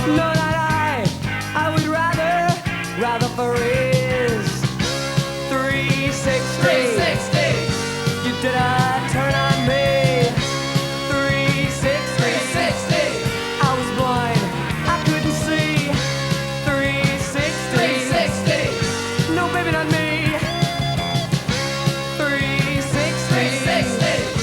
No, not I would rather freeze. 360. 360. You did a turn on me. 360. 360. I was blind, I couldn't see. 360. 360. No, baby, not me. 360. 360.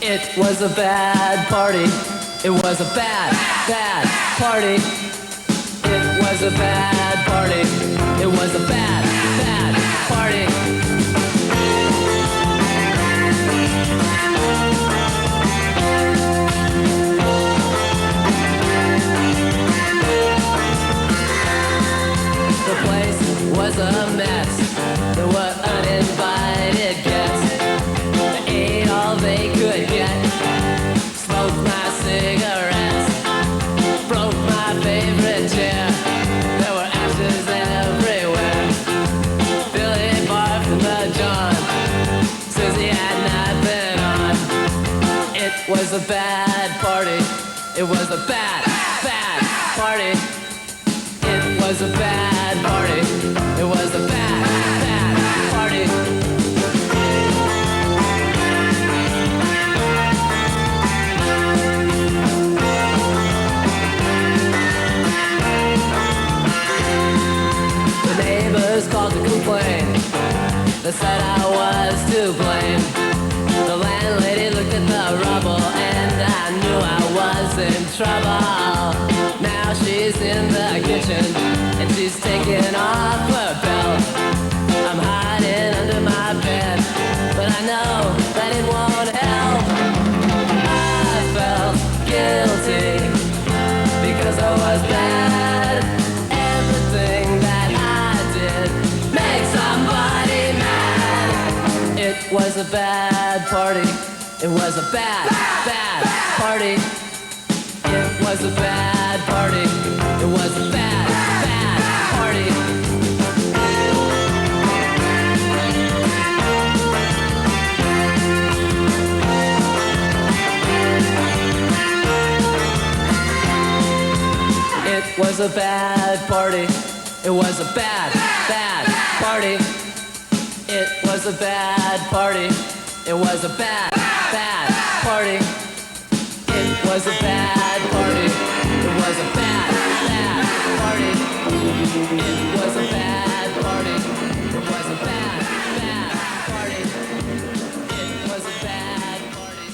It was a bad party. It was a bad, bad party. It was a bad party. It was a bad, bad party. The place was a mess. There were uninvited guests. They ate all they could get. Smoked my cigarettes. Broke my favorite chair. There were ashes everywhere. Billy barfed in the John. Susie had nothing on. It was a bad party. It was a bad, bad party. It was a bad party. It was a bad, bad party. The neighbors called to complain. They said I was to blame. The landlady looked at the rubble and I knew I was in trouble. Now she's in the kitchen and she's taking off her belt. I'm hiding under my bed, but I know that it won't help. I felt guilty because I was bad. Everything that I did made somebody mad. It was a bad party. It was a bad, bad party. It was a bad party. It was a bad, bad party. It was a bad party. It was a bad, bad party. It was a bad party. It was a bad, bad party. It was a bad party. It was a bad, bad party. It was a bad party. It was a bad, bad party. It was a bad party.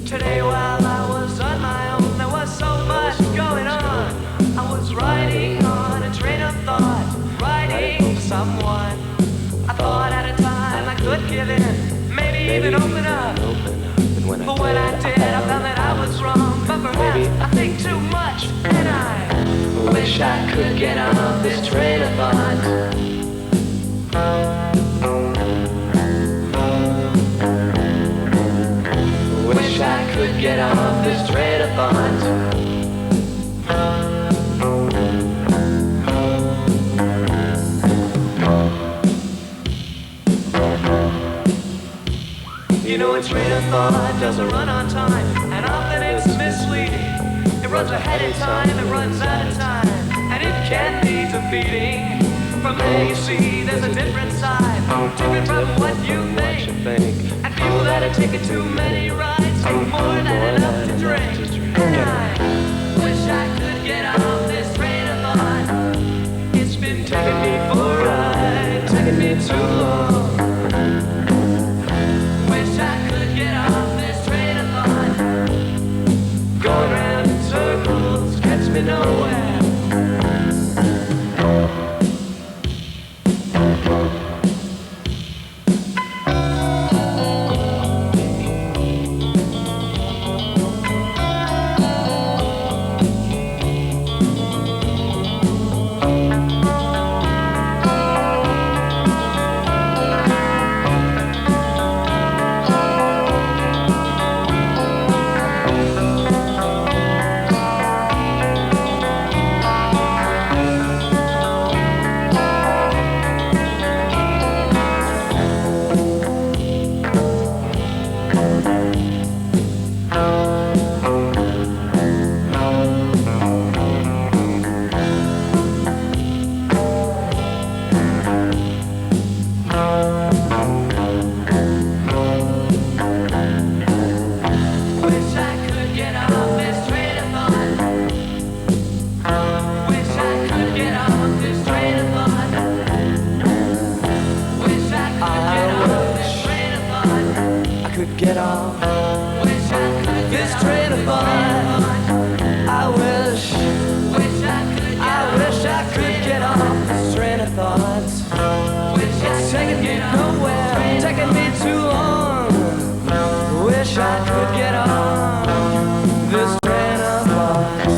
Today while I was on my own, there was so much going on. I was riding on a train of thought, riding someone. I thought at a time I could give in, maybe even open up. But when I did, I found that I was wrong. But perhaps I think too much, and I wish I could get off this train of thought. Wish I could get off this train of thought. You know, a train of thought doesn't run on time, and often it's misleading. It runs ahead of time, it runs out of time, and it can be defeating. From there you see there's a different side, different from what you think. And people that have taken too many rides do more than enough to drink. And I wish I could get off this train of thought. It's been taking me for a ride, taking me too long. Wish I could get off this train of thought. Going round in circles gets me nowhere. get off this train of thought. I wish I could get off this train of thoughts. It's taking me nowhere, taking me too long. Wish I could get off this train of thoughts.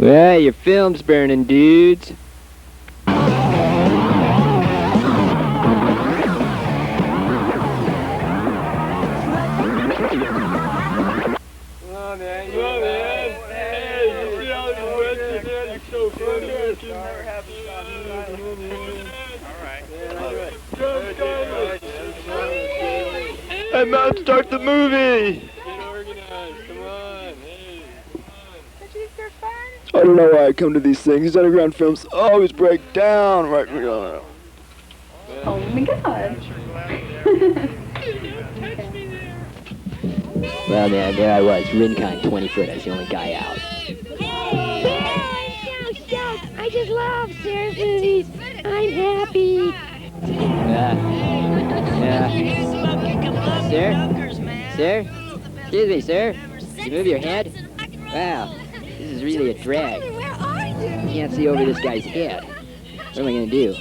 Well, your film's burning, dudes. Hey, man, start the movie! Get organized, come on, hey, come on. I don't know why I come to these things. These underground films always break down. Right? Oh my god. Well, there I was, Rincon, 20 foot. I was the only guy out. I just love surf movies. I'm happy. Sir? Sir? Excuse me, sir? Can you move your head? Wow, this is really a drag. Where are you? Can't see over this guy's head. What am I gonna do?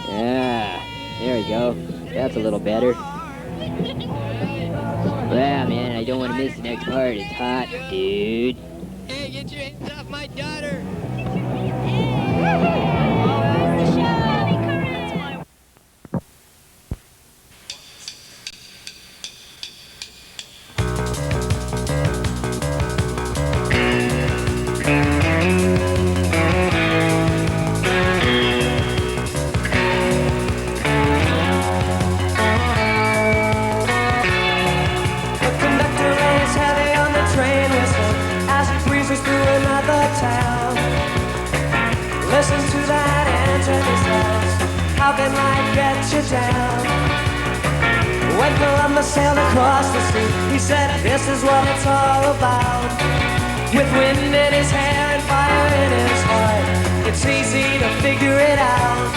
Ah, there we go. That's a little better. Wow, man, I don't want to miss the next part. It's hot, dude. Hey, get your hands off my daughter! Listen to that answer he says, how can life get you down? When Columbus sailed across the sea, he said, this is what it's all about. With wind in his hair and fire in his heart, it's easy to figure it out.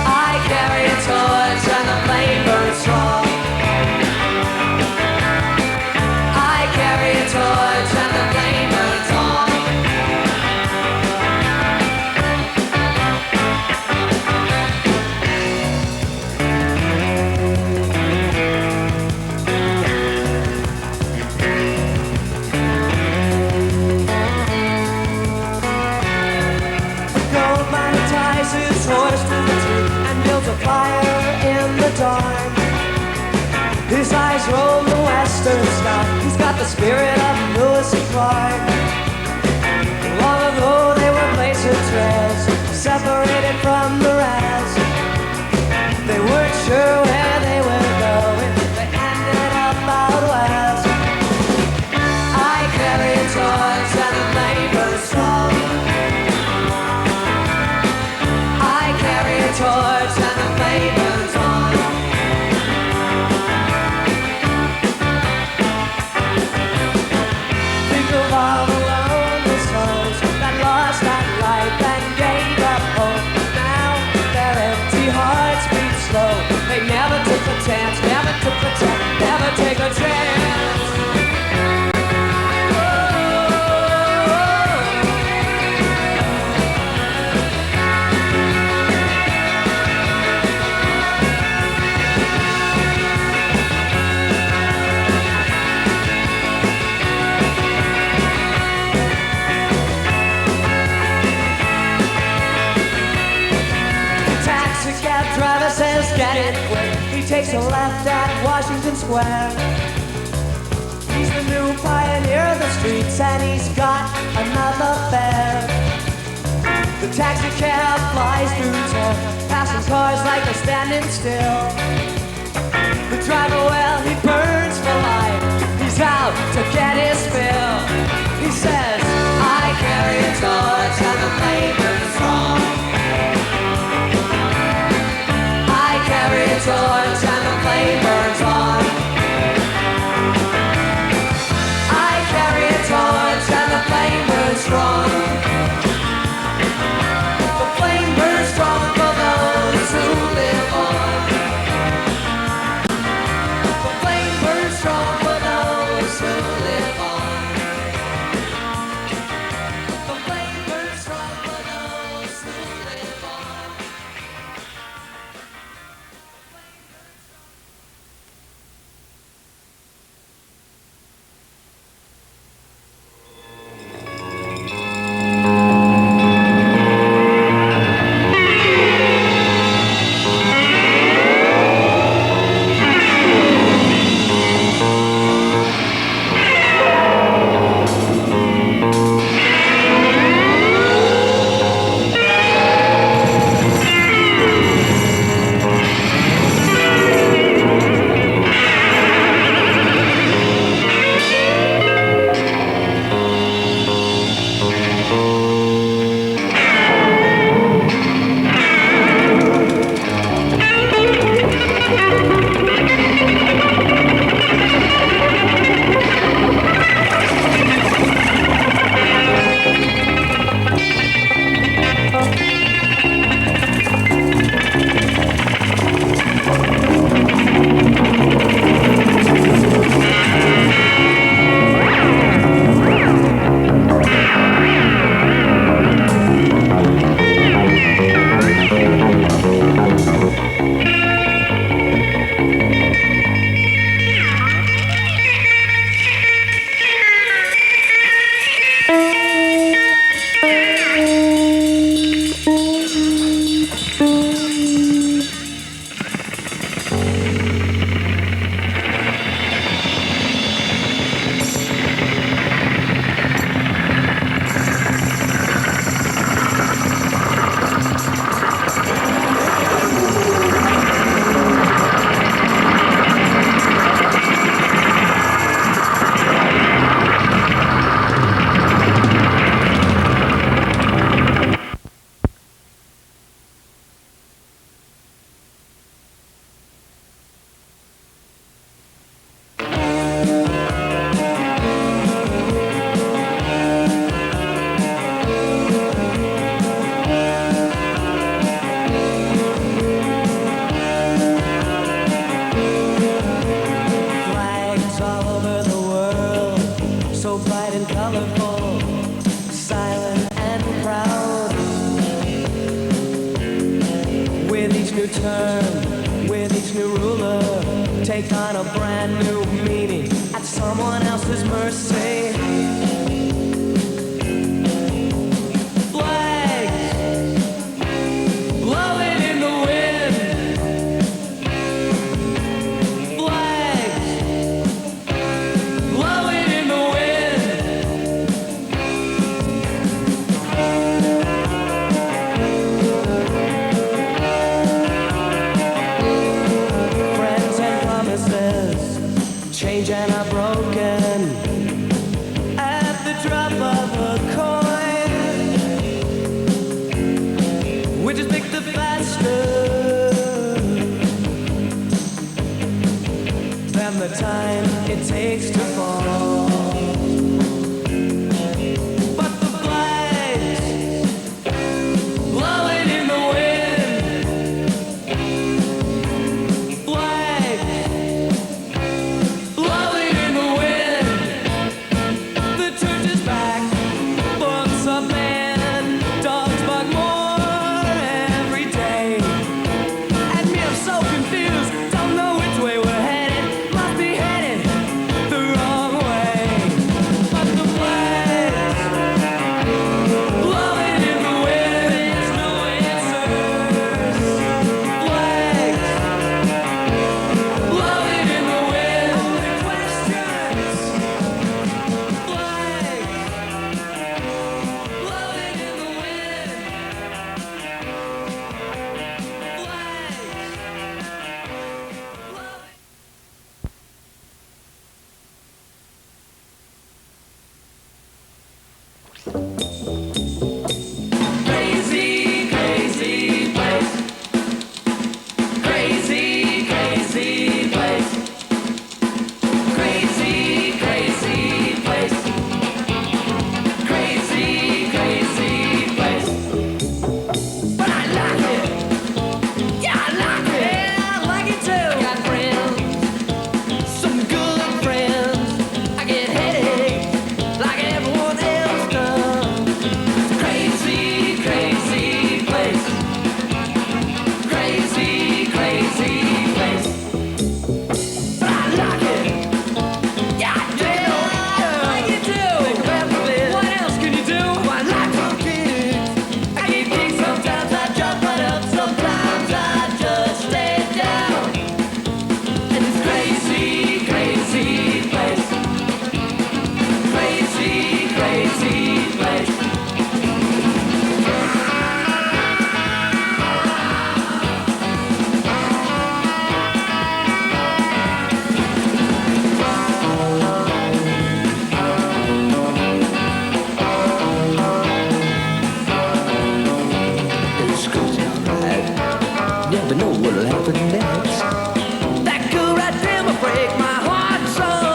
I carry a torch and the flame burns strong. I carry a torch and the flame burns on. Horse to the tree and builds a fire in the dark. His eyes roam the western sky. He's got the spirit of Lewis and Clark. Long ago they were blazing trails, separated from the rest. They weren't sure where they were going. They ended up out west. I carry a torch and the flame burns strong. Torch and the flame burns on. Think of all the lonely souls that lost that life and gave up hope. Now their empty hearts beat slow. They never took the chance, never took the chance, never take a chance. Driver says get it quick. He takes a left at Washington Square. He's the new pioneer of the streets and he's got another fare. The taxi cab flies through town, passing cars like they're standing still. The driver, well, he burns for life. He's out to get his fill. He says, I carry a torch and the flame burns strong. Carry a torch and the flame burns on. I carry a torch and the flame burns strong. The flame burns strong for those who live on. new turn with each new ruler. Take on a brand new meaning at someone else's mercy. Flags blowing in the wind. Flags blowing in the wind. Friends and promises change and are broken at the drop of a coin. We just pick the faster than the time it takes to fall. But the flags blowing in the wind. Flags blowing in the wind. The church is back, books up and dogs bark more every day. And me, I'm so confused, don't know which way we're headed. Must be headed the wrong way. But the flags blowing in the wind. There's no answers. Flags blowing in the wind. Only questions. Flags blowing in the wind. Crazy, crazy place. Crazy, crazy place. Crazy, crazy place. Crazy, crazy place. But I like it. Yeah, I like it. Yeah, I like it too. Got friends, some good friends. I get headaches like everyone else does. Crazy, crazy place. Crazy, crazy place. But I like it. Yeah, I do. I like it too. Think of everything. What else can you do? I like to kick. I get kicked sometimes. I jump right up. Sometimes I just stay down. And it's crazy, crazy place. Crazy, crazy place. It's crazy, alright. Never know what'll happen next. That cool right there will break my heart, son.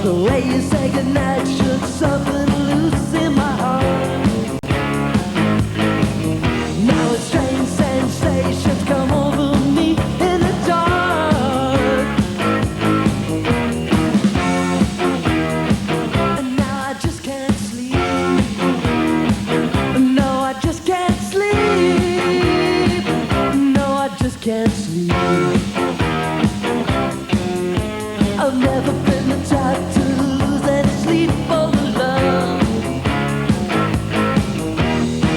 The way you say goodnight shook something loose in my heart. Now a strange sensations come over me in the dark. And now I just can't sleep. No, I just can't sleep. No, I just can't sleep. I've never been the type to lose any sleep over love.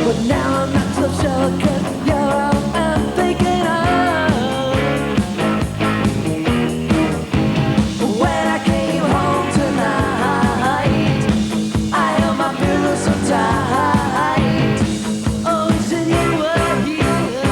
But now I'm not so sure, 'cause you're all I'm thinking of. When I came home tonight, I held my pillow so tight. Oh, you said you were here.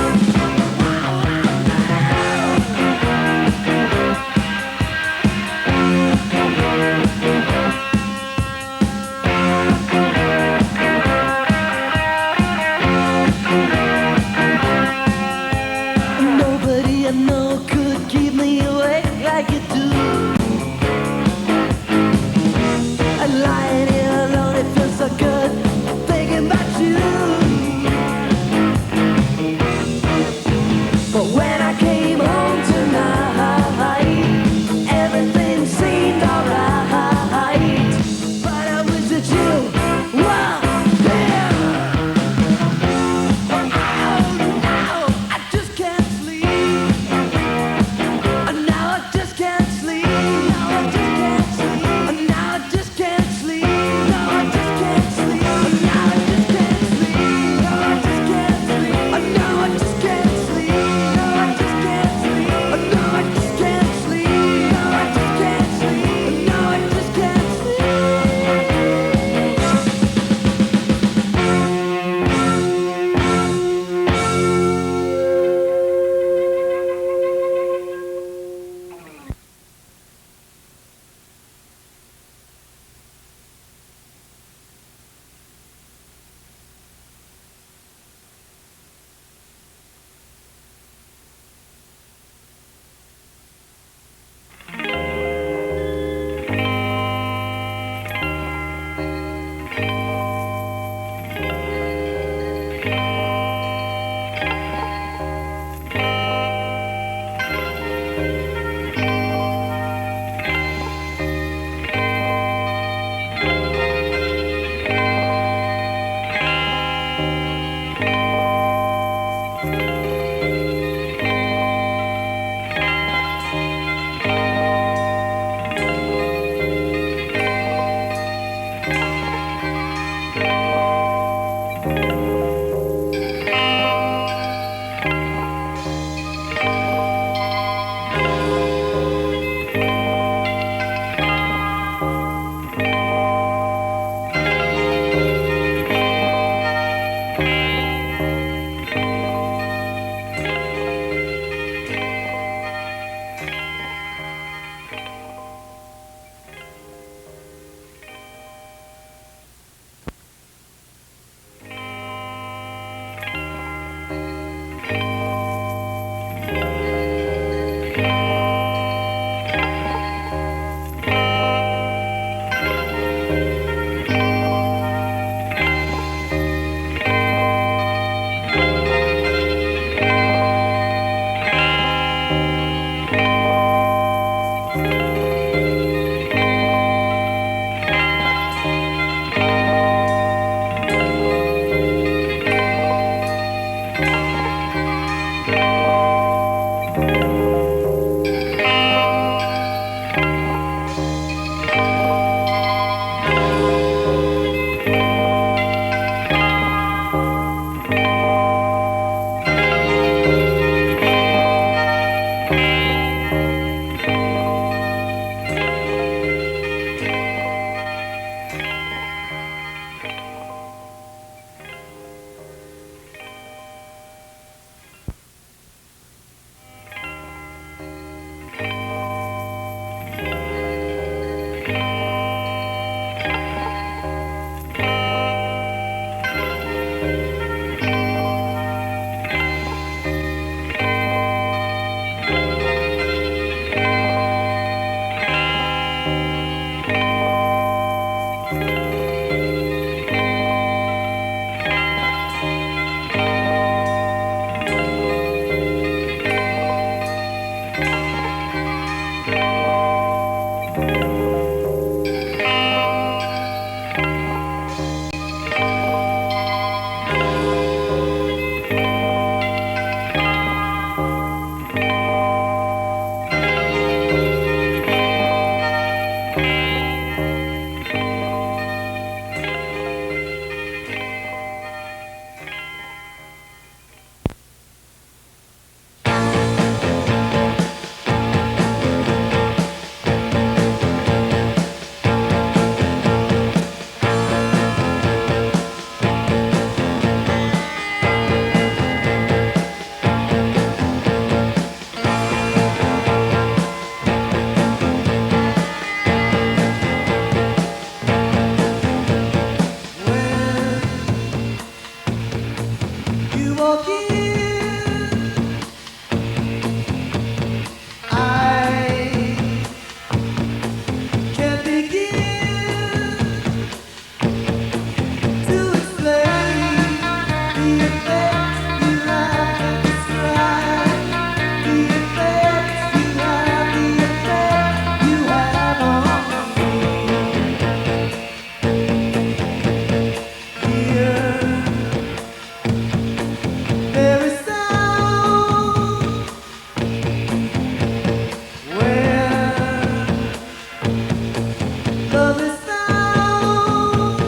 Love is found.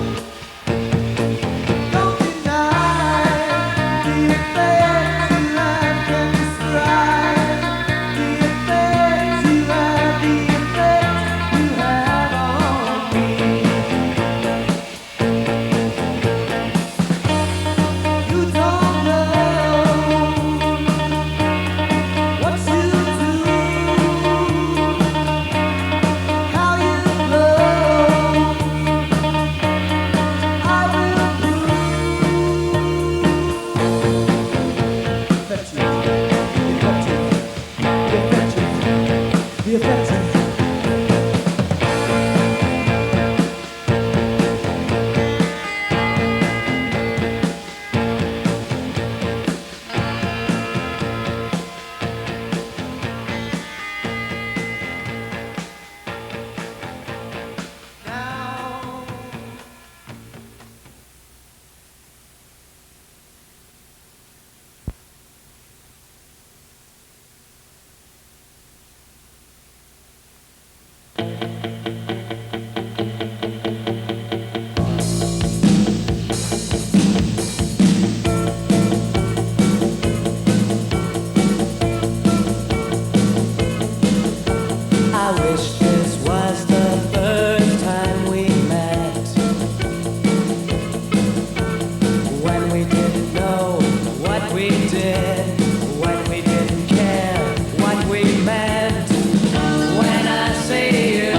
Don't deny the effect you have can describe the effect you have, the effect you have on me. You don't know what to do, how you love. I will prove the effective. Now I wish this was the first time we met, when we didn't know what we did, when we didn't care what we meant. When I say to you,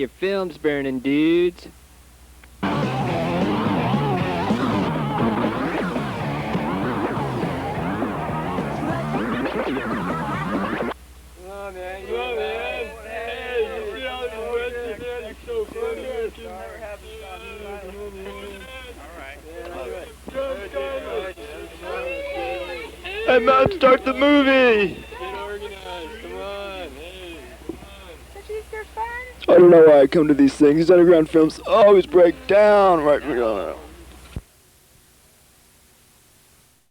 your film's burning, dudes. Come on, man. Come on, man. Hey, you see how this works, man? You're so funny. Never happens to stop. Hey, man, start the movie! Get organized. Come on. Hey, come on. Did you for fun? I don't know why I come to these things. These underground films always break down right.